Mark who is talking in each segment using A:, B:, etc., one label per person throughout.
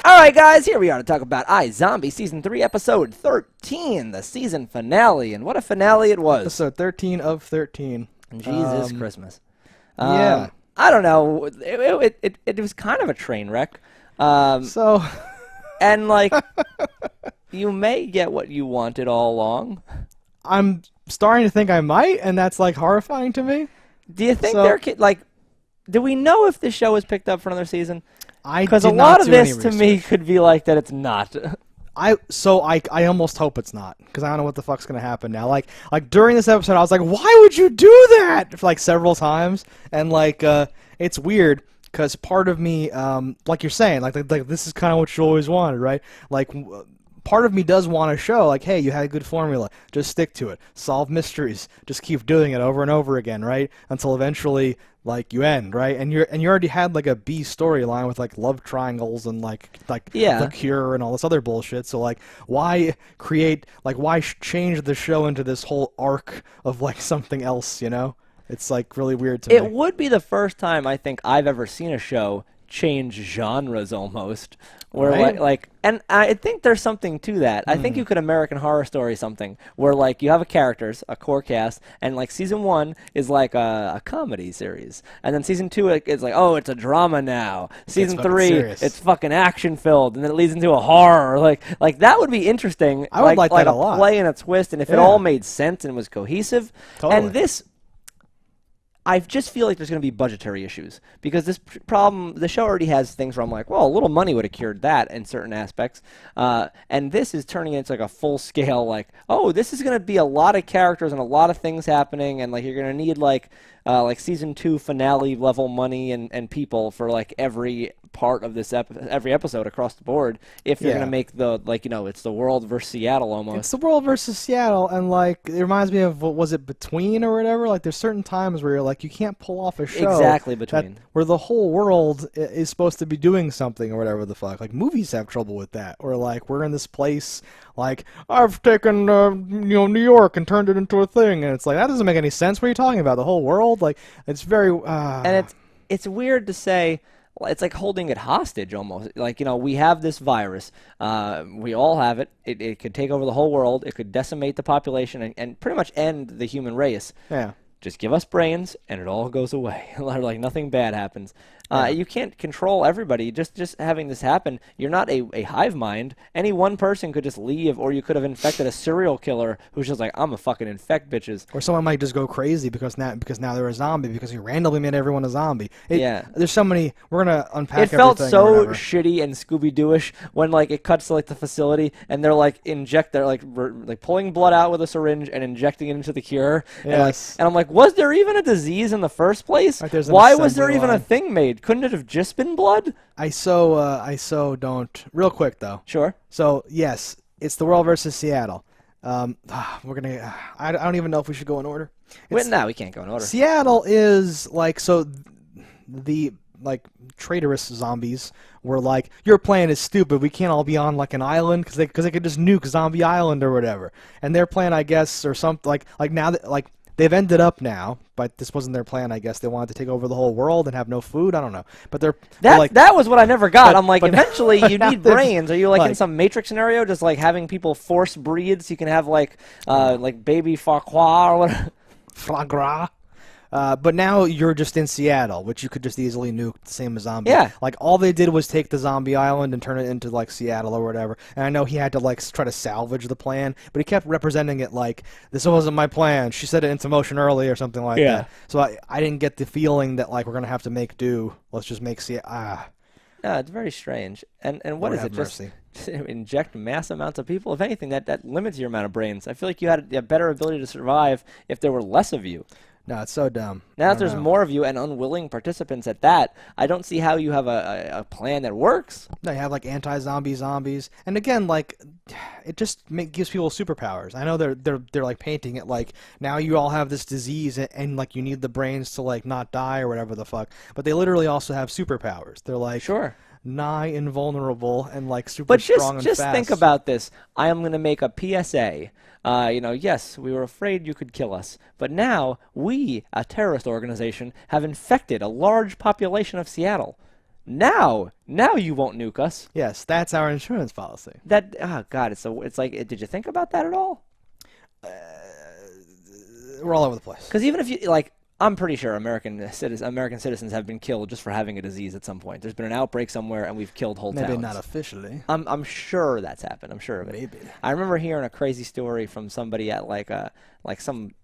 A: All right, guys, here we are to talk about iZombie Season 3, Episode 13, the season finale. And what a finale it was.
B: Episode 13 of 13.
A: Jesus Christmas.
B: Yeah.
A: I don't know. It was kind of a train wreck.
B: So...
A: And, like, you may get what you wanted all along.
B: I'm starting to think I might, and that's, like, horrifying to me.
A: Do you think they're, like, do we know if this show is picked up for another season? Because a
B: did
A: lot
B: not
A: of
B: do any
A: this, to me,
B: research.
A: could be like that it's not.
B: I almost hope it's not, because I don't know what the fuck's going to happen now. Like during this episode, I was like, why would you do that? Like, several times. And, like, it's weird, because part of me, like you're saying, like this is kind of what you always wanted, right? Like, part of me does want to show, like, hey, you had a good formula. Just stick to it. Solve mysteries. Just keep doing it over and over again, right? Until eventually, like, you end, right? And you already had, like, a B storyline with, like, love triangles and, like the Cure and all this other bullshit. So, like, why change the show into this whole arc of, like, something else, you know? It's, like, really weird to me.
A: It would be the first time I think I've ever seen a show change genres almost. Where
B: Right.
A: And I think there's something to that. I think you could American Horror Story something where, like, you have a core cast, and, like, season 1 is like a comedy series, and then season 2 it's like, oh, it's a drama now. Season 3
B: serious.
A: it's fucking action filled, and then it leads into a horror. Like that would be interesting.
B: I would like that a
A: a
B: lot.
A: play and a twist, and if it all made sense and was cohesive.
B: Totally.
A: And this. I just feel like there's going to be budgetary issues because this problem, the show already has things where I'm like, well, a little money would have cured that in certain aspects. And this is turning into like a full scale, like, oh, this is going to be a lot of characters and a lot of things happening. And like, you're going to need like season 2 finale level money and people for like every part of this every episode across the board if you're going to make the, like, you know, it's the world versus Seattle almost.
B: It's the world versus Seattle, and, like, it reminds me of, what was it, Between or whatever? Like, there's certain times where you're like, you can't pull off a show
A: Exactly, Between.
B: where the whole world is supposed to be doing something or whatever the fuck. Like, movies have trouble with that. Or, like, we're in this place, like, I've taken, New York and turned it into a thing, and it's like, that doesn't make any sense. What are you talking about? The whole world? Like, it's very...
A: And it's weird to say... It's like holding it hostage almost. Like, you know, we have this virus. We all have it. It could take over the whole world. It could decimate the population and pretty much end the human race.
B: Yeah.
A: Just give us brains and it all goes away. Like nothing bad happens. You can't control everybody. Just having this happen, you're not a hive mind. Any one person could just leave, or you could have infected a serial killer who's just like, I'm a fucking infect bitches.
B: Or someone might just go crazy because now they're a zombie because you randomly made everyone a zombie. There's so many. We're gonna unpack.
A: It felt
B: everything
A: so
B: or whatever.
A: shitty and Scooby-Doo-ish when, like, it cuts to, like, the facility and they're like they're pulling blood out with a syringe and injecting it into the cure.
B: Yes.
A: And I'm like, was there even a disease in the first place?
B: Right, there's an
A: Why was there
B: assembly
A: even a
B: line.
A: thing made? Couldn't it have just been blood?
B: I so don't. Real quick though.
A: Sure.
B: So yes, it's the world versus Seattle. We're gonna. I don't even know if we should go in order.
A: Well, no, we can't go in order.
B: Seattle is like the traitorous zombies were like, your plan is stupid. We can't all be on like an island because they could just nuke Zombie Island or whatever. And their plan, I guess, or something like now that like. They've ended up now, but this wasn't their plan, I guess. They wanted to take over the whole world and have no food. I don't know. But
A: that was what I never got.
B: But-
A: I'm like,
B: but-
A: eventually you
B: now
A: need
B: they've-
A: brains. Are you like in
B: like-
A: some Matrix scenario, just like having people force breed so you can have like baby Farquaad or whatever?
B: foie gras. But now you're just in Seattle, which you could just easily nuke, the same as Zombie.
A: Yeah.
B: Like, all they did was take the Zombie Island and turn it into, like, Seattle or whatever. And I know he had to, like, try to salvage the plan, but he kept representing it like, this wasn't my plan. She set it into motion early or something like that. So I didn't get the feeling that, like, we're going to have to make do. Let's just make Seattle.
A: Yeah, it's very strange. And what
B: Lord
A: is
B: have
A: it? Just
B: mercy.
A: inject mass amounts of people? If anything, that limits your amount of brains. I feel like you had a better ability to survive if there were less of you.
B: No, it's so dumb.
A: Now
B: I
A: that
B: don't
A: there's
B: know.
A: more of you and unwilling participants at that, I don't see how you have a plan that works.
B: No, you have like anti-zombie zombies, and again, like, it just gives people superpowers. I know they're like painting it like now you all have this disease and like you need the brains to like not die or whatever the fuck, but they literally also have superpowers. They're like
A: Sure.
B: nigh invulnerable and like super
A: But
B: strong and
A: just
B: fast.
A: think about this. I am going to make a PSA. Yes, we were afraid you could kill us, but now we, a terrorist organization, have infected a large population of Seattle. Now you won't nuke us.
B: Yes, that's our insurance policy.
A: That oh god, it's like did you think about that at all?
B: We're all over the place.
A: Because even if you like, I'm pretty sure American citizens have been killed just for having a disease at some point. There's been an outbreak somewhere, and we've killed whole towns.
B: Maybe not officially.
A: I'm sure that's happened. I'm sure of it.
B: Maybe.
A: I remember hearing a crazy story from somebody at like some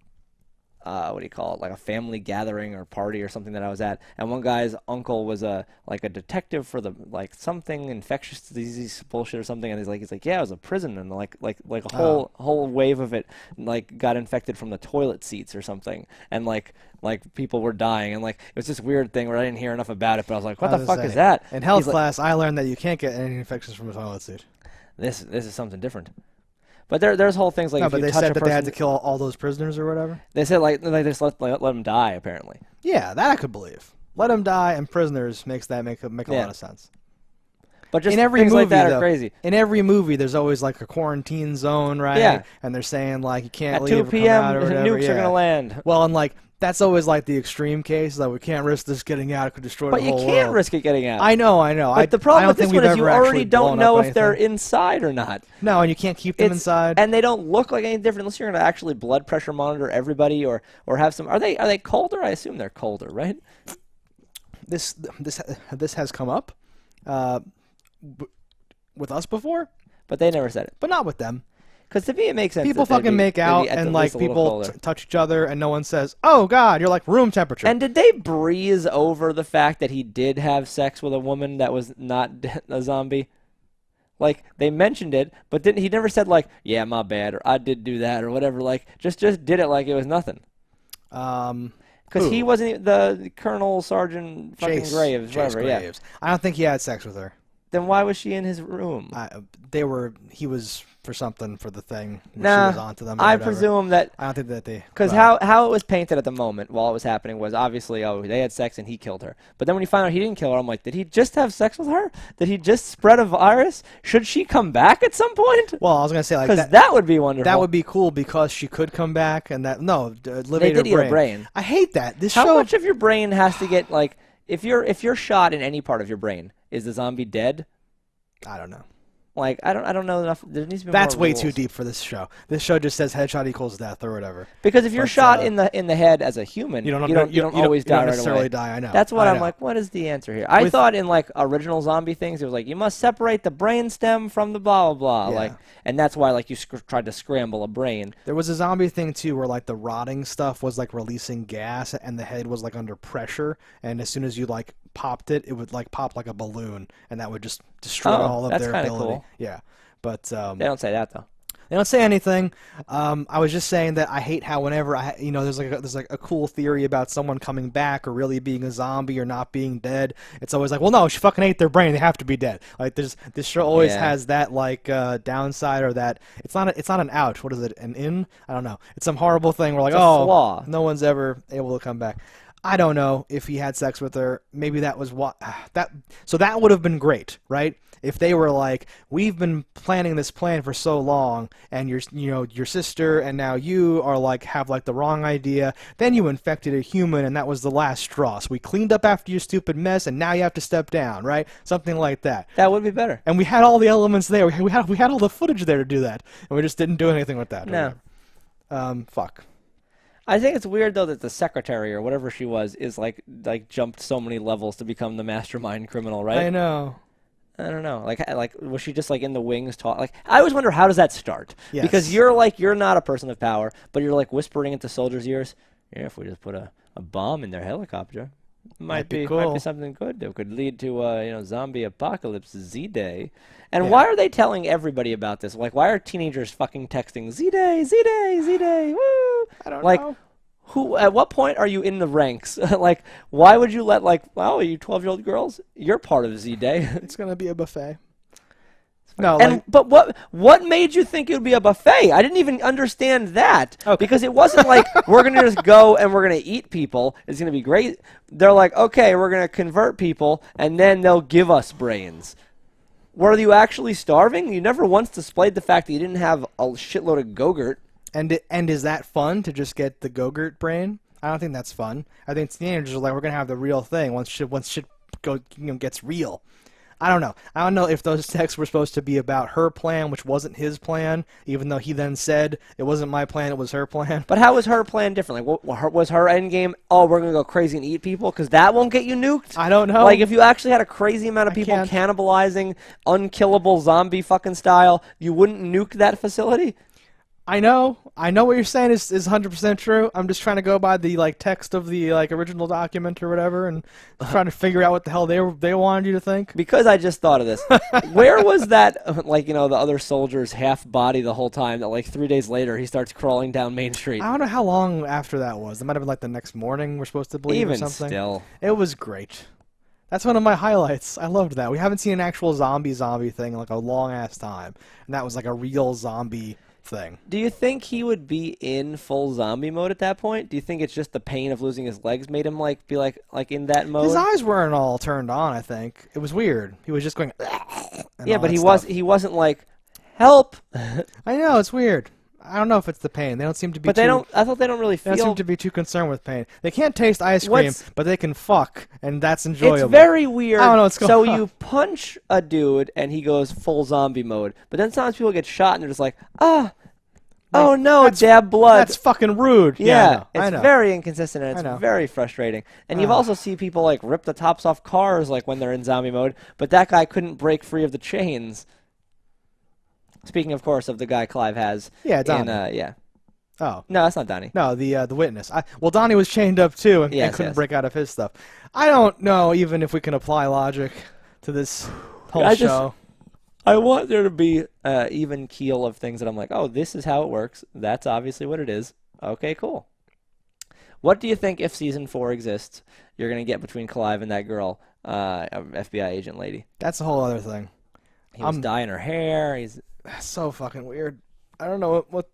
A: what do you call it, like a family gathering or party or something that I was at, and one guy's uncle was a detective for the like something infectious disease bullshit or something, and he's like yeah, it was a prison, and like a whole wave of it like got infected from the toilet seats or something, and like people were dying, and like it was this weird thing where I didn't hear enough about it, but I was like, what the fuck is that?
B: In health class, I learned that you can't get any infections from a toilet seat.
A: This is something different. But there's whole things like
B: no,
A: if
B: but
A: you
B: they
A: touch
B: said
A: a
B: that
A: person,
B: they had to kill all those prisoners or whatever.
A: They said like they just let them die apparently.
B: Yeah, that I could believe. Let them die and prisoners make a lot of sense.
A: But just
B: in every
A: things
B: movie,
A: like that
B: though,
A: are crazy.
B: In every movie, there's always like a quarantine zone, right?
A: Yeah.
B: And they're saying like you can't
A: At
B: leave
A: 2
B: or come
A: p.m.
B: out or whatever.
A: nukes are gonna land.
B: Well, and like that's always like the extreme case. Like we can't risk this getting out; it could destroy
A: But
B: the whole world.
A: you can't risk it getting out.
B: I know.
A: But the problem
B: I
A: with
B: don't
A: this
B: think
A: one is
B: we've
A: you
B: ever
A: already
B: actually
A: don't
B: blown
A: know
B: up
A: if they're
B: anything.
A: inside or not.
B: No, and you can't keep them inside.
A: And they don't look like any different unless you're gonna actually blood pressure monitor everybody or have some. Are they colder? I assume they're colder, right?
B: This has come up with us before,
A: But they never said it.
B: but not with them.
A: Because to me, it makes sense.
B: People
A: that they'd
B: fucking make
A: they'd
B: out
A: be at
B: and
A: least
B: like
A: a little
B: people
A: colder.
B: touch each other and no one says, "Oh God, you're like room temperature."
A: And did they breeze over the fact that he did have sex with a woman that was not a zombie? Like they mentioned it, but he never said like, "Yeah, my bad," or "I did do that," or whatever. Like just did it like it was nothing. Because he wasn't the Colonel Sergeant fucking Graves, whatever.
B: Graves. Yeah. I don't think he had sex with her.
A: Then why was she in his room?
B: He was for something for the thing.
A: Nah,
B: she was onto them or
A: I
B: whatever.
A: presume that.
B: I don't think that they.
A: Because how it was painted at the moment while it was happening was obviously, oh, they had sex and he killed her. But then when you find out he didn't kill her, I'm like, did he just have sex with her? Did he just spread a virus? Should she come back at some point?
B: Well, I was gonna say like
A: because that would be wonderful.
B: That would be cool because she could come back and that
A: they did eat her brain.
B: I hate that.
A: How much of your brain has to get like if you're shot in any part of your brain, is the zombie dead?
B: I don't know.
A: Like I don't know enough. There needs to be
B: That's
A: more
B: way
A: rules.
B: too deep for this show. This show just says headshot equals death or whatever.
A: Because if you're shot in the head as a human, you don't always die right away.
B: necessarily die. I know.
A: That's what I'm like. What is the answer here? I thought in like original zombie things, it was like you must separate the brain stem from the blah blah blah.
B: Yeah.
A: Like, and that's why like you tried to scramble a brain.
B: There was a zombie thing too, where like the rotting stuff was like releasing gas, and the head was like under pressure, and as soon as you like popped it, it would like pop like a balloon, and that would just destroy all of
A: that's
B: their
A: kinda
B: ability.
A: cool.
B: Yeah, but
A: They don't say that though.
B: they don't say anything. I was just saying that I hate how whenever there's like a cool theory about someone coming back or really being a zombie or not being dead. It's always like, well, no, she fucking ate their brain. They have to be dead. Like this show always has that like downside or that it's not an out. What is it? An in? I don't know. It's some horrible thing where like,
A: It's a flaw.
B: no one's ever able to come back. I don't know if he had sex with her. Maybe that was what So that would have been great, right? If they were like, we've been planning this plan for so long, and your sister and now you are like have like the wrong idea. Then you infected a human, and that was the last straw. So we cleaned up after your stupid mess, and now you have to step down, right? Something like that.
A: That would be better.
B: And we had all the elements there. We had all the footage there to do that, and we just didn't do anything with that.
A: No.
B: Fuck.
A: I think it's weird though that the secretary or whatever she was is like jumped so many levels to become the mastermind criminal, right?
B: I know.
A: I don't know. Like was she just like in the wings talk? Like I always wonder, how does that start?
B: Yes.
A: Because you're not a person of power, but you're like whispering into soldiers' ears. Yeah, if we just put a bomb in their helicopter, might be something good that could lead to zombie apocalypse Z-Day. And why are they telling everybody about this? Like, why are teenagers fucking texting Z-Day, Z-Day, Z-Day? Woo!
B: I don't
A: like,
B: know.
A: Who? At what point are you in the ranks? Like, why would you let are you 12-year-old girls? You're part of Z-Day.
B: It's gonna be a buffet. No,
A: but what made you think it would be a buffet? I didn't even understand that.
B: Okay.
A: Because it wasn't like we're gonna just go and we're gonna eat people. It's gonna be great. They're like, okay, we're gonna convert people and then they'll give us brains. Were you actually starving? You never once displayed the fact that you didn't have a shitload of Go-Gurt.
B: And is that fun to just get the Go-Gurt brain? I don't think that's fun. I think teenagers are like, we're gonna have the real thing once shit gets real. I don't know. I don't know if those texts were supposed to be about her plan, which wasn't his plan, even though he then said it wasn't my plan, it was her plan.
A: But how was her plan different? Like, what was her end game? Oh, we're gonna go crazy and eat people because that won't get you nuked.
B: I don't know.
A: Like, if you actually had a crazy amount of people
B: can't.
A: cannibalizing, unkillable zombie fucking style, you wouldn't nuke that facility.
B: I know what you're saying is 100% true. I'm just trying to go by the text of the original document or whatever, and trying to figure out what the hell they wanted you to think.
A: Because I just thought of this. Where was that, the other soldier's half body the whole time that 3 days later he starts crawling down Main Street?
B: I don't know how long after that was. It might have been the next morning we're supposed to believe
A: Even
B: or something.
A: still.
B: It was great. That's one of my highlights. I loved that. We haven't seen an actual zombie thing in a long ass time, and that was a real zombie thing.
A: Do you think he would be in full zombie mode at that point? Do you think it's just the pain of losing his legs made him be in that mode?
B: His eyes weren't all turned on, I think. It was weird. He was just going
A: yeah, but he wasn't help.
B: I know, it's weird. I don't know if it's the pain. They don't seem to be
A: I thought they don't really feel.
B: They don't seem to be too concerned with pain. They can't taste ice cream, but they can fuck, and that's enjoyable.
A: It's very weird.
B: I don't know what's going on.
A: So you punch a dude and he goes full zombie mode, but then sometimes people get shot and they're just oh no, dab blood.
B: That's fucking rude.
A: Yeah,
B: I know.
A: It's very inconsistent and it's very frustrating. And you've also seen people rip the tops off cars when they're in zombie mode, but that guy couldn't break free of the chains. Speaking, of course, of the guy Clive has.
B: Yeah, Donnie.
A: Oh. No, that's not Donnie.
B: No, the witness. Donnie was chained up too and couldn't break out of his stuff. I don't know even if we can apply logic to this whole show.
A: I want there to be even keel of things that I'm oh, this is how it works. That's obviously what it is. Okay, cool. What do you think if Season 4 exists, you're going to get between Clive and that girl, FBI agent lady?
B: That's a whole other thing.
A: He was dyeing her hair.
B: That's so fucking weird. I don't know what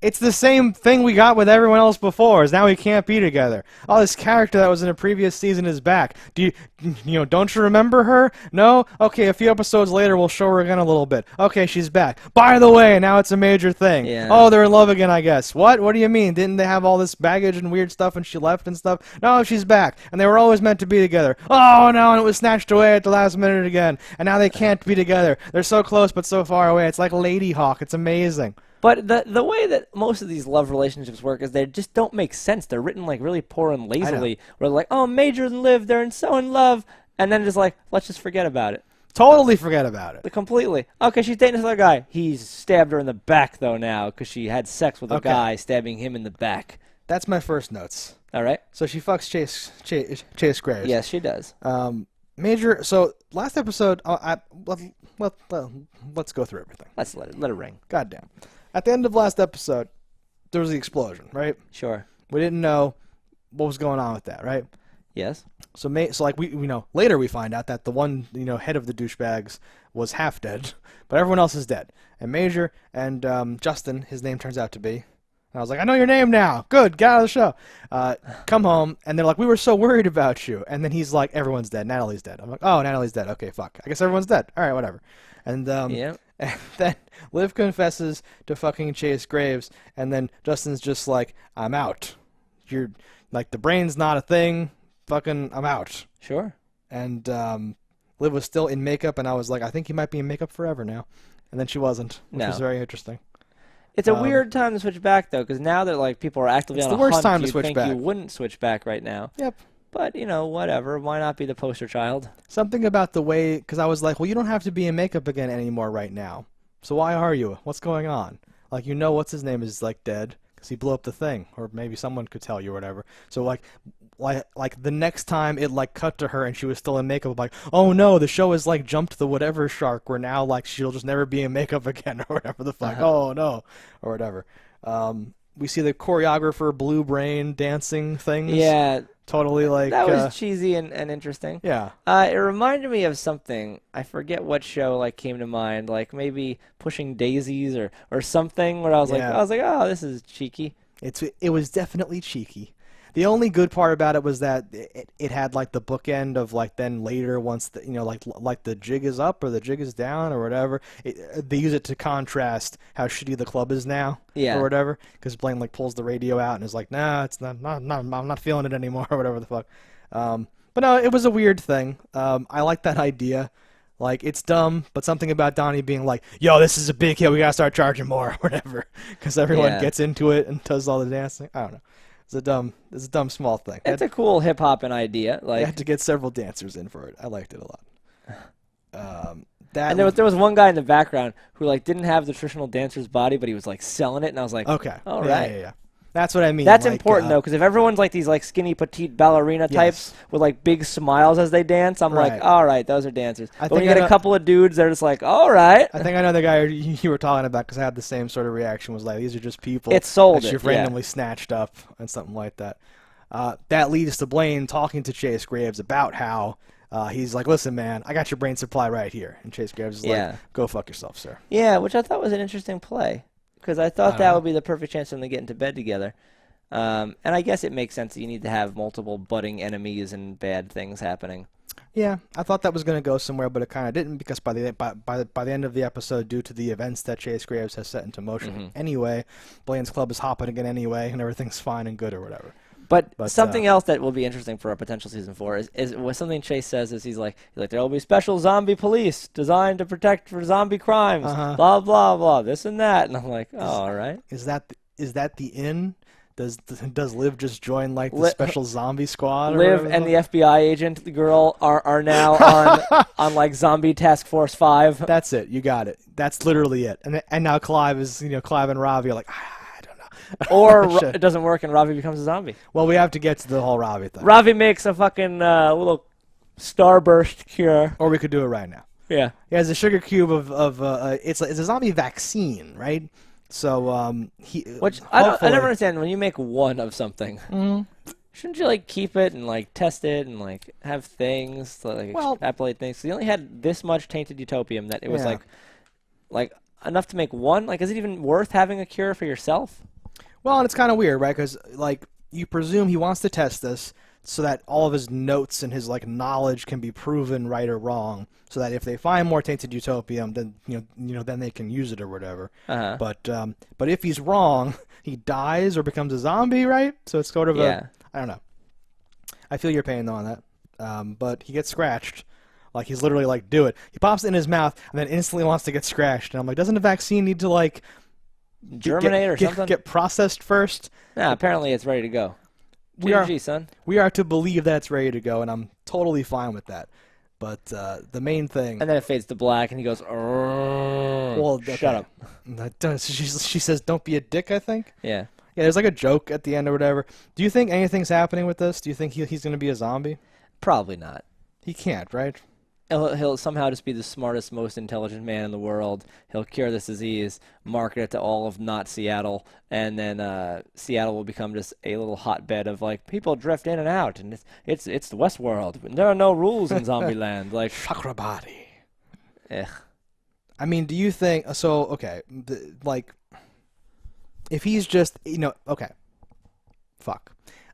B: it's the same thing we got with everyone else before. Is now we can't be together. Oh, this character that was in a previous season is back. Don't you remember her? No? Okay, a few episodes later we'll show her again a little bit. Okay, she's back. By the way, now it's a major thing.
A: Yeah.
B: Oh, they're in love again, I guess. What? What do you mean? Didn't they have all this baggage and weird stuff and she left and stuff? No, she's back. And they were always meant to be together. Oh, no, and it was snatched away at the last minute again. And now they can't be together. They're so close but so far away. It's like Lady Hawk. It's amazing.
A: But the way that most of these love relationships work is they just don't make sense. They're written really poor and lazily. Where they're oh, Major and Liv, they're so in love. And then just let's just forget about it.
B: Totally forget about it.
A: Completely. Okay, she's dating this other guy. He's stabbed her in the back, though, now, because she had sex with a guy stabbing him in the back.
B: That's my first notes.
A: All right.
B: So she fucks Chase Graves.
A: Yes, she does.
B: Major, so last episode, let's go through everything.
A: Let's let it ring.
B: Goddamn. At the end of last episode, there was the explosion, right?
A: Sure.
B: We didn't know what was going on with that, right?
A: Yes.
B: So we later we find out that the one head of the douchebags was half dead, but everyone else is dead. And Major and Justin, his name turns out to be. And I was I know your name now. Good, get out of the show. Come home, and they're we were so worried about you. And then he's everyone's dead. Natalie's dead. I'm oh, Natalie's dead. Okay, fuck. I guess everyone's dead. All right, whatever. And
A: yeah.
B: And then Liv confesses to fucking Chase Graves, and then Justin's just I'm out. You're the brain's not a thing. Fucking, I'm out.
A: Sure.
B: And Liv was still in makeup, and I was I think he might be in makeup forever now. And then she wasn't, which was very interesting.
A: It's a weird time to switch back, though, because now that people are actively on a hunt,
B: time to
A: you'd
B: switch
A: think
B: back.
A: you wouldn't switch back right now.
B: Yep.
A: But, whatever. Why not be the poster child?
B: Something about the way, because I was well, you don't have to be in makeup again anymore right now. So why are you? What's going on? What's his name is dead because he blew up the thing, or maybe someone could tell you or whatever. So the next time it cut to her and she was still in makeup, oh no, the show has jumped the whatever shark where now she'll just never be in makeup again or whatever the fuck. Oh no, or whatever. We see the choreographer Blue Brain dancing things.
A: Yeah.
B: Totally
A: that was cheesy and interesting.
B: Yeah.
A: It reminded me of something. I forget what show came to mind. Maybe Pushing Daisies or something where I was oh, this is cheeky.
B: It was definitely cheeky. The only good part about it was that it had the bookend of then later once the the jig is up or the jig is down or whatever. They use it to contrast how shitty the club is now or whatever. Because Blaine pulls the radio out and is nah, it's not I'm not feeling it anymore or whatever the fuck. But no, it was a weird thing. I like that idea. Like, it's dumb, but something about Donnie being like, yo, this is a big hit, we gotta start charging more, or whatever. Because everyone
A: Yeah.
B: gets into it and does all the dancing. I don't know. It's a dumb small thing.
A: It's a cool hip hopping idea.
B: I
A: Like,
B: had to get several dancers in for it. I liked it a lot.
A: and there was one guy in the background who like didn't have the traditional dancer's body, but he was like selling it, and I was like,
B: okay.
A: all
B: Yeah,
A: right.
B: yeah. That's what I mean.
A: That's
B: like,
A: important though, because if everyone's like these like skinny petite ballerina types
B: Yes.
A: with like big smiles as they dance, I'm
B: Right.
A: like, all right, those are dancers.
B: I
A: But when
B: think
A: you
B: I
A: get a
B: know-
A: couple of dudes, they're just like, all right.
B: I think I know the guy you were talking about because I had the same sort of reaction. Was like, these are just people
A: It sold
B: that
A: it,
B: you've
A: yeah.
B: randomly snatched up and something like that. That leads to Blaine talking to Chase Graves about how he's like, listen, man, I got your brain supply right here. And Chase Graves is
A: Yeah.
B: like, go fuck yourself, sir.
A: Yeah, which I thought was an interesting play because I thought
B: I
A: that
B: don't know.
A: would be the perfect chance for them to get into bed together. And I guess it makes sense that you need to have multiple budding enemies and bad things happening.
B: Yeah, I thought that was going to go somewhere, but it kind of didn't because by the end of the episode, due to the events that Chase Graves has set into motion anyway, Blaine's club is hopping again anyway, and everything's fine and good or whatever.
A: But
B: But,
A: something else that will be interesting for a potential season 4 is what something Chase says is he's like there will be special zombie police designed to protect for zombie crimes,
B: Uh-huh.
A: blah blah blah, this and that, and I'm like, oh, all right.
B: Is that the inn? Does Liv just join like the
A: Li-
B: special zombie squad? Or
A: Liv
B: whatever
A: and the FBI agent, the girl, are now on like Zombie Task Force 5.
B: That's it. You got it. That's literally it. And now Clive and Ravi are like, I don't know.
A: Or
B: Shit.
A: it doesn't work and Ravi becomes a zombie.
B: Well, we have to get to the whole Ravi thing.
A: Ravi makes a fucking little starburst cure.
B: Or we could do it right now.
A: Yeah.
B: He has a sugar cube of it's a zombie vaccine, right? So
A: Which I never
B: hopefully-
A: understand. When you make one of something, shouldn't you like keep it and like test it and like have things to, like
B: Well-
A: extrapolate things? So you only had this much tainted utopium that it was
B: Yeah.
A: like enough to make one. Like, is it even worth having a cure for yourself?
B: Well, and it's kind of weird, right? Because like you presume he wants to test this so that all of his notes and his like knowledge can be proven right or wrong, so that if they find more tainted utopium, then then they can use it or whatever.
A: Uh-huh.
B: But if he's wrong, he dies or becomes a zombie, right? So it's sort of
A: Yeah.
B: I don't know. I feel your pain though on that. But he gets scratched. Like he's literally like, do it. He pops it in his mouth and then instantly wants to get scratched. And I'm like, doesn't a vaccine need to like
A: Germinate or something?
B: get processed first?
A: Nah, apparently it's ready to go.
B: We are-
A: GG, son.
B: We are to believe that it's ready to go, and I'm totally fine with that. But the main thing,
A: And then it fades to black, and he goes,
B: well,
A: shut up.
B: She says, "Don't be a dick." I think.
A: Yeah.
B: Yeah, there's like a joke at the end or whatever. Do you think anything's happening with this? Do you think he's going to be a zombie?
A: Probably not.
B: He can't, right?
A: He'll somehow just be the smartest, most intelligent man in the world. He'll cure this disease, market it to all of not Seattle, and then Seattle will become just a little hotbed of like people drift in and out, and it's the Westworld. There are no rules in Zombieland. Like,
B: Chakrabarti.
A: ugh.
B: I mean, do you think so? Okay, like if he's just okay, fuck.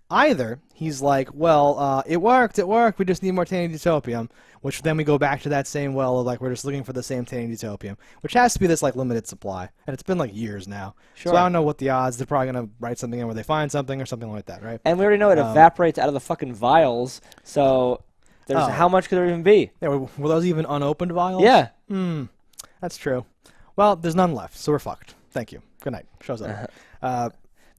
B: Either he's like, well, it worked, we just need more tainted utopium, which then we go back to that same well of like we're just looking for the same tainted utopium, which has to be this like limited supply, and it's been like years now.
A: Sure.
B: So I don't know what the odds. They're probably gonna write something in where they find something or something like that, right?
A: And we already know it evaporates out of the fucking vials. So there's
B: Oh.
A: how much could there even be?
B: Yeah, were those even unopened vials?
A: Yeah.
B: That's true. Well, there's none left, so we're fucked. Thank you. Good night. Show's over.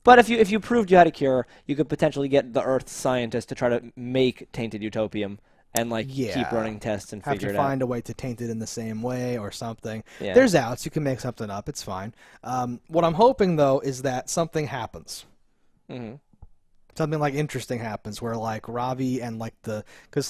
A: But if you proved you had a cure, you could potentially get the Earth scientists to try to make tainted utopium and like
B: Yeah.
A: keep running tests and
B: Have
A: figure
B: to
A: it out.
B: find a way to taint it in the same way or something.
A: Yeah.
B: There's outs. You can make something up. It's fine. What I'm hoping, though, is that something happens.
A: Mhm.
B: Something like interesting happens where like Ravi and like because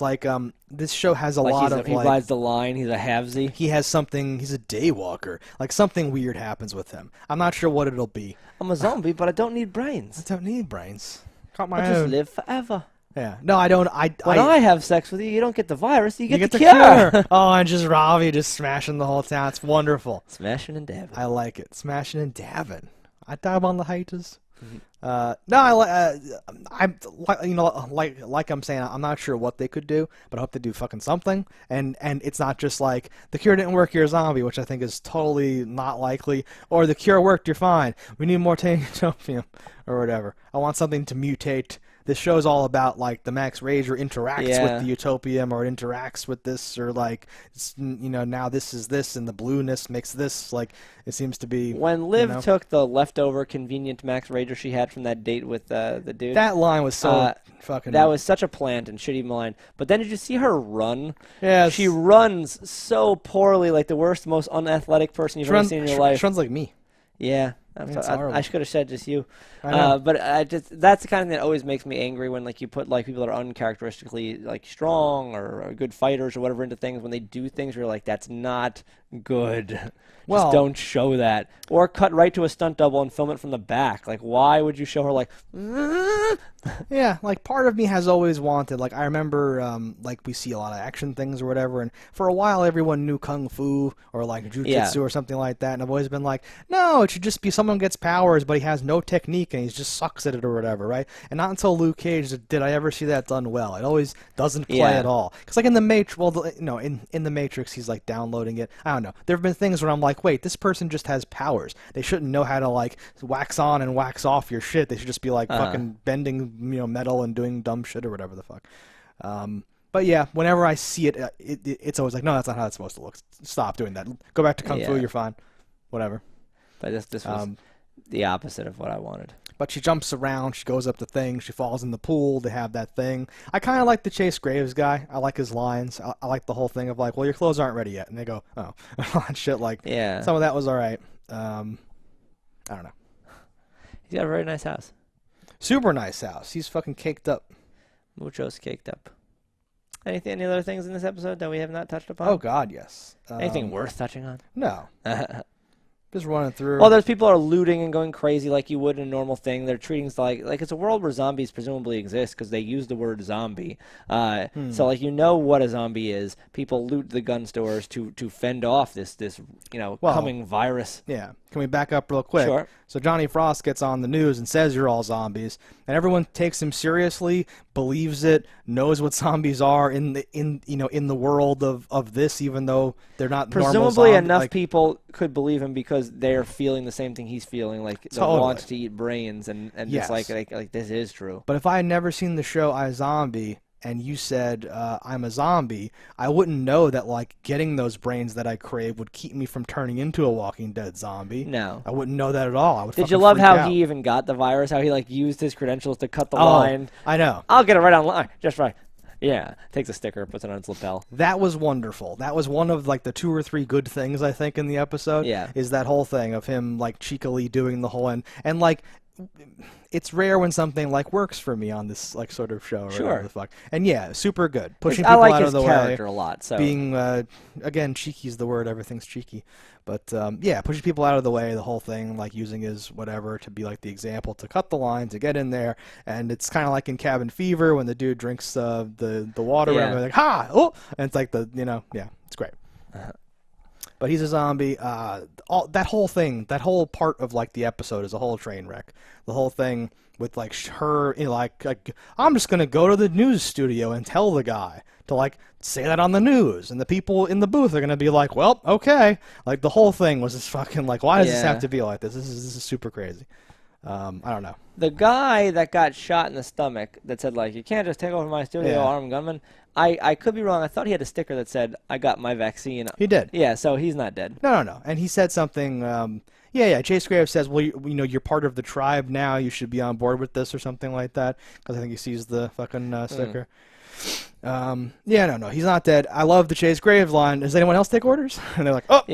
B: this show has a
A: Like
B: lot
A: he
B: of
A: rides the line. He's a halvesy.
B: he has something. He's a daywalker. Like something weird happens with him. I'm not sure what it'll be.
A: I'm a zombie, but I don't need brains.
B: I don't need brains. Got my
A: I just
B: own.
A: live forever.
B: Yeah. No, I don't.
A: When I have sex with you, you don't get the virus. You
B: you
A: get
B: get
A: the
B: the
A: cure.
B: cure. Oh, and just Ravi just smashing the whole town. It's wonderful.
A: Smashing and dabbing.
B: I like it. Smashing and dabbing. I dab on the haters.
A: Mm-hmm.
B: No, I'm like I'm saying, I'm not sure what they could do, but I hope they do fucking something. And it's not just like the cure didn't work, you're a zombie, which I think is totally not likely, or the cure worked, you're fine. We need more tainted utopium or whatever. I want something to mutate this show's all about like the Max Rager interacts
A: Yeah.
B: with the Utopium, or it interacts with this, or like now this is this, and the blueness makes this. Like it seems to be
A: When Liv took the leftover convenient Max Rager she had from that date with the dude,
B: that line was so fucking.
A: that was such a plant and shitty line. But then did you see her run?
B: Yeah,
A: She runs so poorly, like the worst, most unathletic person you've ever seen in your life.
B: She runs like me.
A: Yeah,
B: It's
A: I
B: horrible.
A: could have said just you.
B: I know.
A: But that's the kind of thing that always makes me angry when like you put like people that are uncharacteristically like strong or good fighters or whatever into things when they do things where you're like that's not good.
B: Well-
A: Just don't show that. Or cut right to a stunt double and film it from the back. Like why would you show her like
B: Yeah, like part of me has always wanted, like I remember like we see a lot of action things or whatever, and for a while everyone knew Kung Fu or like Jiu-Jitsu or something like that, and I've always been like, no, it should just be someone gets powers but he has no technique and he just sucks at it or whatever, right? And not until Luke Cage did I ever see that done well. It always doesn't play at all. Because like in the Matrix, well, in the Matrix he's like downloading it. I don't know. There have been things where I'm like, wait, this person just has powers. They shouldn't know how to like wax on and wax off your shit. They should just be like fucking bending metal and doing dumb shit or whatever the fuck. But yeah, whenever I see it, it's always like, no, that's not how it's supposed to look. Stop doing that. Go back to Kung Fu. You're fine. Whatever.
A: But this was the opposite of what I wanted.
B: But she jumps around. She goes up the thing. She falls in the pool. They have that thing. I kind of like the Chase Graves guy. I like his lines. I like the whole thing of like, well, your clothes aren't ready yet. And they go, oh. And shit like, some of that was all right. I don't know.
A: He's got a very nice house.
B: Super nice house. He's fucking caked up.
A: Mucho's caked up. Any other things in this episode that we have not touched upon?
B: Oh, God, yes.
A: Anything worth touching on?
B: No. Just running through.
A: Well, there's people are looting and going crazy like you would in a normal thing. They're treating it like it's a world where zombies presumably exist because they use the word zombie. So like what a zombie is. People loot the gun stores to fend off this coming virus.
B: Yeah. Can we back up real quick?
A: Sure.
B: So Johnny Frost gets on the news and says you're all zombies, and everyone takes him seriously, believes it, knows what zombies are in the world of this, even though they're not
A: Presumably
B: normal zombies.
A: enough people could believe him because they're feeling the same thing he's feeling, like the want to eat brains, and
B: yes.
A: it's like this is true.
B: But if I had never seen the show iZombie, and you said I'm a zombie, I wouldn't know that like getting those brains that I crave would keep me from turning into a Walking Dead zombie.
A: No.
B: I wouldn't know that at all. I would.
A: Did you love how he even got the virus? How he like used his credentials to cut the line?
B: I know.
A: I'll get it right online, just right. Yeah, takes a sticker, puts it on its lapel.
B: That was wonderful. That was one of like the 2 or 3 good things I think in the episode.
A: Yeah.
B: Is that whole thing of him like cheekily doing the whole and like. It's rare when something like works for me on this like sort of show or whatever the fuck. And yeah, super good. Pushing people out of the way.
A: I like his character a lot. So
B: being again, cheeky's the word. Everything's cheeky, but yeah, pushing people out of the way. The whole thing, like using his whatever to be like the example to cut the line to get in there. And it's kind of like in Cabin Fever when the dude drinks the water and they're like and it's like it's great. But he's a zombie. That whole thing, that whole part of like the episode is a whole train wreck. The whole thing with like her, like I'm just gonna go to the news studio and tell the guy to like say that on the news, and the people in the booth are gonna be like, well, okay. Like the whole thing was just fucking like, why does this have to be like this? This is super crazy. I don't know.
A: The guy that got shot in the stomach that said like you can't just take over my studio, armed gunman. I could be wrong. I thought he had a sticker that said I got my vaccine.
B: He did.
A: Yeah, so he's not dead.
B: No. And he said something. Chase Graves says, well, you're part of the tribe now. You should be on board with this or something like that. Because I think he sees the fucking sticker. No, he's not dead. I love the Chase Graves line. Does anyone else take orders? And they're like, oh,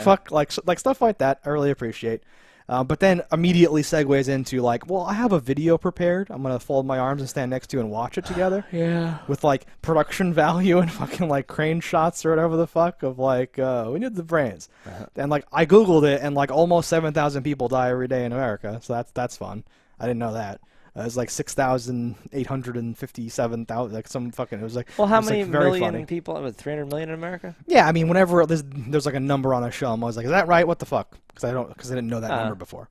B: fuck, like stuff like that. I really appreciate. But then immediately segues into like, well, I have a video prepared. I'm gonna fold my arms and stand next to you and watch it together.
A: Yeah.
B: With like production value and fucking like crane shots or whatever the fuck of like, we need the brains. And like I googled it and like almost 7,000 people die every day in America. So that's fun. I didn't know that. It was like 6,857,000, like some fucking. It was like.
A: Well, how many
B: like very
A: million
B: funny.
A: people? 300 million in America.
B: Yeah, I mean, whenever there's like a number on a show, I'm always like, is that right? What the fuck? Because I didn't know that number before.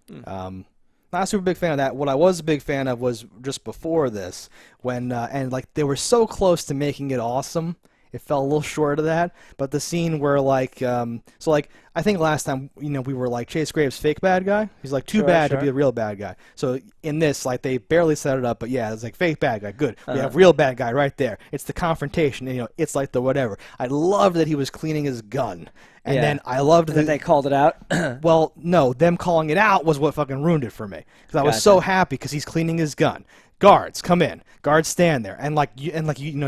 B: Not a super big fan of that. What I was a big fan of was just before this when and like they were so close to making it awesome, It fell a little short of that, but the scene where like so like I think last time we were like Chase Graves fake bad guy. He's like too bad to be a real bad guy. So in this like they barely set it up, but yeah, it's like fake bad guy. Good. We have real bad guy right there. It's the confrontation. And, it's like the whatever. I loved that he was cleaning his gun. And then I loved that
A: they called it out.
B: Well, no, them calling it out was what fucking ruined it for me. Because I was so happy because he's cleaning his gun. Guards, come in. Guards stand there, and you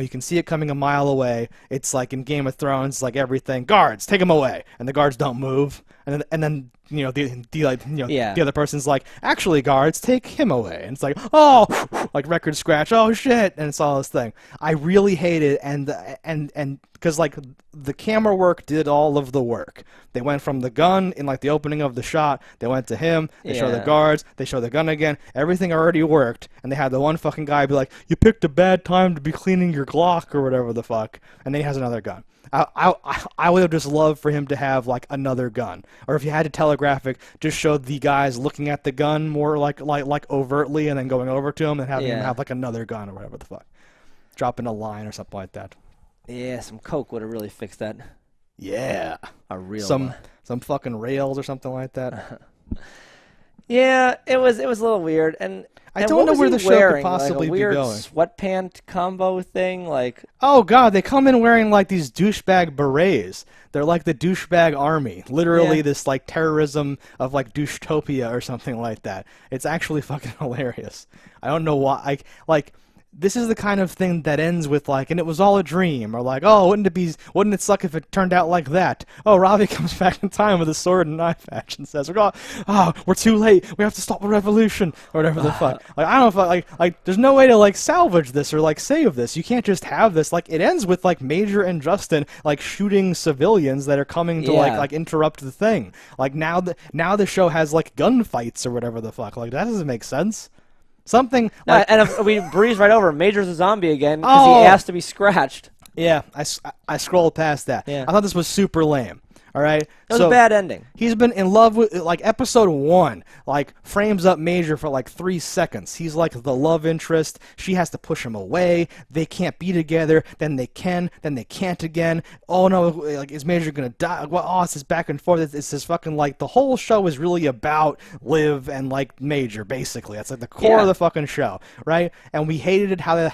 B: can see it coming a mile away. It's like in Game of Thrones, like everything. Guards, take him away, and the guards don't move. And then the other person's like, actually, guards, take him away. And it's like, oh, like record scratch, oh shit, and it's all this thing. I really hate it, and because like the camera work did all of the work. They went from the gun in like the opening of the shot. They went to him. They show the guards. They show the gun again. Everything already worked, and they had the one fucking guy be like, you picked a bad time to be cleaning your Glock or whatever the fuck, and then he has another gun. I would have just loved for him to have like another gun, or if you had to telegraph it, just show the guys looking at the gun more like overtly, and then going over to him and having him have like another gun or whatever the fuck, dropping a line or something like that.
A: Yeah, some coke would have really fixed that.
B: Yeah,
A: a real
B: some fucking rails or something like that.
A: Yeah, it was a little weird, and
B: I don't know where the show could possibly
A: be going. Sweatpant combo thing, like.
B: Oh god, they come in wearing like these douchebag berets. They're like the douchebag army, literally this like terrorism of like douchetopia or something like that. It's actually fucking hilarious. I don't know why. Like this is the kind of thing that ends with like, and it was all a dream, or like, oh, wouldn't it suck if it turned out like that? Oh, Ravi comes back in time with a sword and knife edge and says, we're too late. We have to stop the revolution, or whatever the fuck. Like, I don't know if like, there's no way to like salvage this or like save this. You can't just have this. Like, it ends with like Major and Justin like shooting civilians that are coming to like interrupt the thing. Like now the show has like gunfights or whatever the fuck. Like that doesn't make sense. Something like,
A: and if we breeze right over, Major's a zombie again because he asked to be scratched.
B: Yeah, I scrolled past that.
A: Yeah.
B: I thought this was super lame. All right,
A: it was a bad ending.
B: He's been in love with like episode 1, like frames up Major for like 3 seconds. He's like the love interest. She has to push him away. They can't be together. Then they can. Then they can't again. Oh no, like is Major gonna die? Well, oh, it's this back and forth. It's this fucking like the whole show is really about Liv and like Major. Basically, that's like the core of the fucking show, right? And we hated it how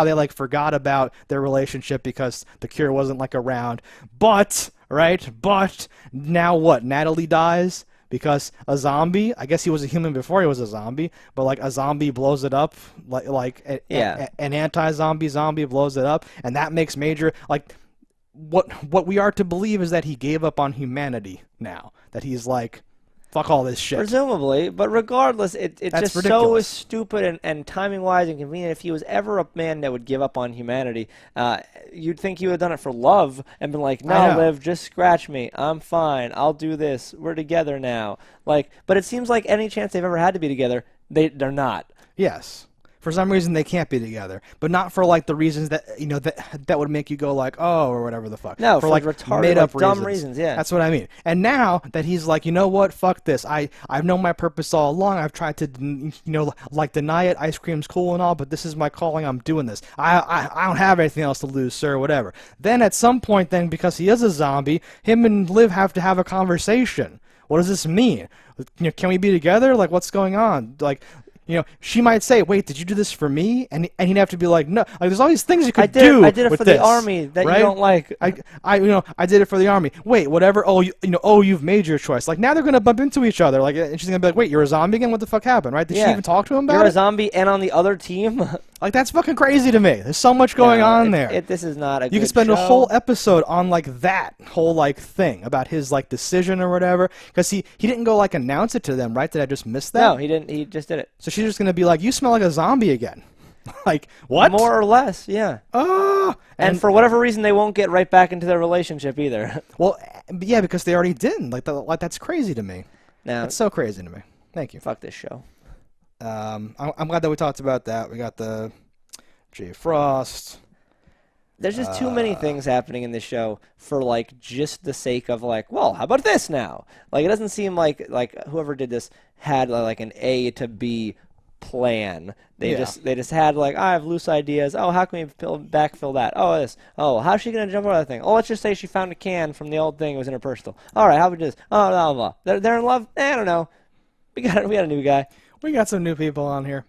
B: they like forgot about their relationship because the Cure wasn't like around, but. Right? But now what? Natalie dies because a zombie, I guess he was a human before he was a zombie, but like a zombie blows it up, an anti-zombie blows it up, and that makes Major, like, what we are to believe is that he gave up on humanity now, that he's like, fuck all this shit.
A: Presumably, but regardless, it's just
B: ridiculous.
A: so stupid and timing-wise inconvenient. If he was ever a man that would give up on humanity, you'd think he would have done it for love and been like, no, Liv, just scratch me. I'm fine. I'll do this. We're together now. Like, but it seems like any chance they've ever had to be together, they're not.
B: Yes. For some reason, they can't be together, but not for like the reasons that that would make you go like, oh, or whatever the fuck.
A: No, for
B: like
A: retarded,
B: made up
A: dumb reasons. Yeah,
B: that's what I mean. And now that he's like, you know what, fuck this. I've known my purpose all along. I've tried to like deny it. Ice cream's cool and all, but this is my calling. I'm doing this. I don't have anything else to lose, sir. Whatever. Then at some point, then because he is a zombie, him and Liv have to have a conversation. What does this mean? Can we be together? Like, what's going on? Like. She might say, "Wait, did you do this for me?" And he'd have to be like, "No." Like, there's all these things you could do.
A: I did it for the army that you don't like.
B: I did it for the army. Wait, whatever. Oh, you've made your choice. Like now they're gonna bump into each other. Like, and she's gonna be like, "Wait, you're a zombie again? What the fuck happened?" Right? Did she even talk to him about it?
A: You're a zombie and on the other team.
B: Like that's fucking crazy to me. There's so much going on there.
A: This is not a.
B: You could spend a whole episode on like that whole like thing about his like decision or whatever. Because he didn't go like announce it to them, right? Did I just miss that?
A: No, he didn't. He just did it.
B: So she's just gonna be like, "You smell like a zombie again." Like what?
A: More or less, yeah.
B: Oh,
A: and for whatever reason, they won't get right back into their relationship either.
B: Well, yeah, because they already didn't. Like that's crazy to me.
A: Now,
B: that's so crazy to me. Thank you.
A: Fuck this show.
B: I'm glad that we talked about that. We got the Jay Frost.
A: There's just too many things happening in this show for like just the sake of like, well, how about this now? Like it doesn't seem like whoever did this had like an A to B plan. They
B: Yeah.
A: just had like, I have loose ideas. Oh, how can we backfill that? Oh, this. Oh, how's she gonna jump over that thing? Oh, let's just say she found a can from the old thing. It was in her purse. All right, how about this? Oh, blah, blah, blah. They're in love. I don't know. We got a new guy.
B: We got some new people on here.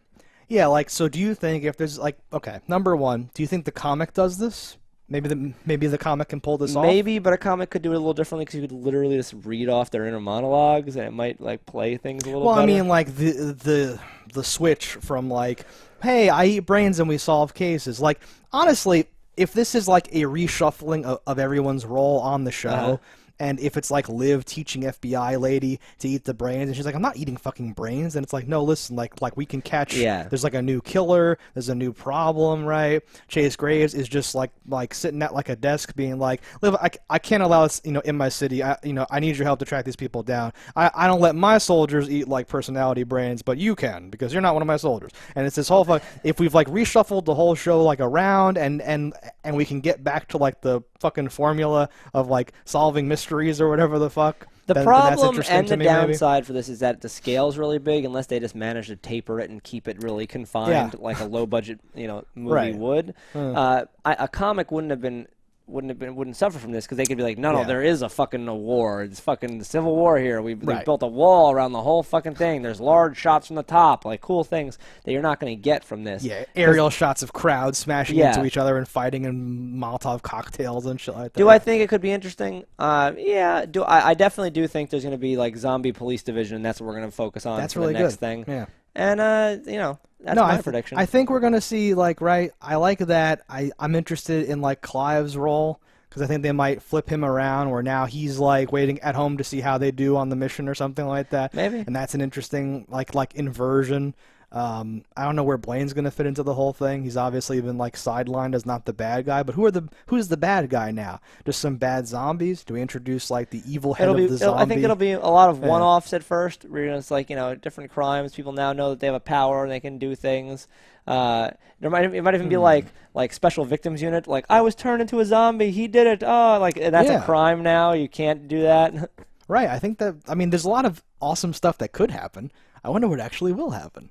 B: Yeah, like, so do you think if there's like, okay, number one, do you think the comic does this? Maybe the comic can pull this off.
A: Maybe, but a comic could do it a little differently because you could literally just read off their inner monologues, and it might like play things a little
B: Well,
A: better.
B: I mean, like the switch from like, hey, I eat brains and we solve cases. Like, honestly, if this is like a reshuffling of everyone's role on the show, and if it's like Liv teaching FBI lady to eat the brains, and she's like, I'm not eating fucking brains, and it's like, no, listen, like we can catch.
A: Yeah.
B: There's like a new killer. There's a new problem, right? Chase Graves is just like sitting at like a desk, being like, Liv, I can't allow this, in my city. I need your help to track these people down. I don't let my soldiers eat like personality brains, but you can because you're not one of my soldiers. And it's this whole if we've like reshuffled the whole show like around, and we can get back to like the fucking formula of like solving mysteries or whatever the fuck.
A: The
B: then
A: problem
B: that's interesting
A: and
B: to
A: the
B: me, maybe.
A: downside for this is that the scale's really big unless they just manage to taper it and keep it really confined like a low budget, movie
B: Right.
A: would. A comic wouldn't suffer from this because they could be like, no, there is a fucking war. It's fucking the Civil War here. We've built a wall around the whole fucking thing. There's large shots from the top, like cool things that you're not going to get from this.
B: Yeah, aerial shots of crowds smashing into each other and fighting and Molotov cocktails and shit like that.
A: Do I think it could be interesting? Yeah. I definitely do think there's going to be like zombie police division, and that's what we're going to focus on
B: That's
A: for
B: really
A: the next
B: good.
A: thing.
B: Yeah.
A: And that's my prediction.
B: I think we're gonna see I like that. I'm interested in like Clive's role because I think they might flip him around where now he's like waiting at home to see how they do on the mission or something like that.
A: Maybe.
B: And that's an interesting like inversion. I don't know where Blaine's gonna fit into the whole thing. He's obviously been like sidelined as not the bad guy, but who's the bad guy now? Just some bad zombies? Do we introduce like the evil head of the zombie?
A: I think it'll be a lot of one-offs at first. Where it's like different crimes. People now know that they have a power and they can do things. It might even be like special victims unit. Like I was turned into a zombie. He did it. Oh, like that's a crime now. You can't do that.
B: Right. I think that. I mean, there's a lot of awesome stuff that could happen. I wonder what actually will happen.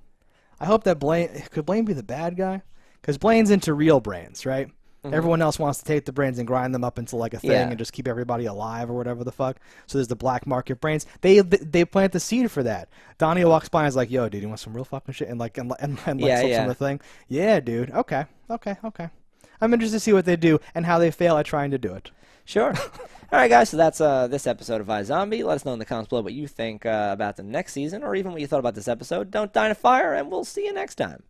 B: I hope that could Blaine be the bad guy? Because Blaine's into real brains, right? Mm-hmm. Everyone else wants to take the brains and grind them up into like a thing and just keep everybody alive or whatever the fuck. So there's the black market brains. They plant the seed for that. Donnie walks by and is like, "Yo, dude, you want some real fucking shit?" And slips on the thing. Yeah, dude. Okay. I'm interested to see what they do and how they fail at trying to do it.
A: Sure. All right, guys, so that's this episode of iZombie. Let us know in the comments below what you think about the next season or even what you thought about this episode. Don't die in a fire, and we'll see you next time.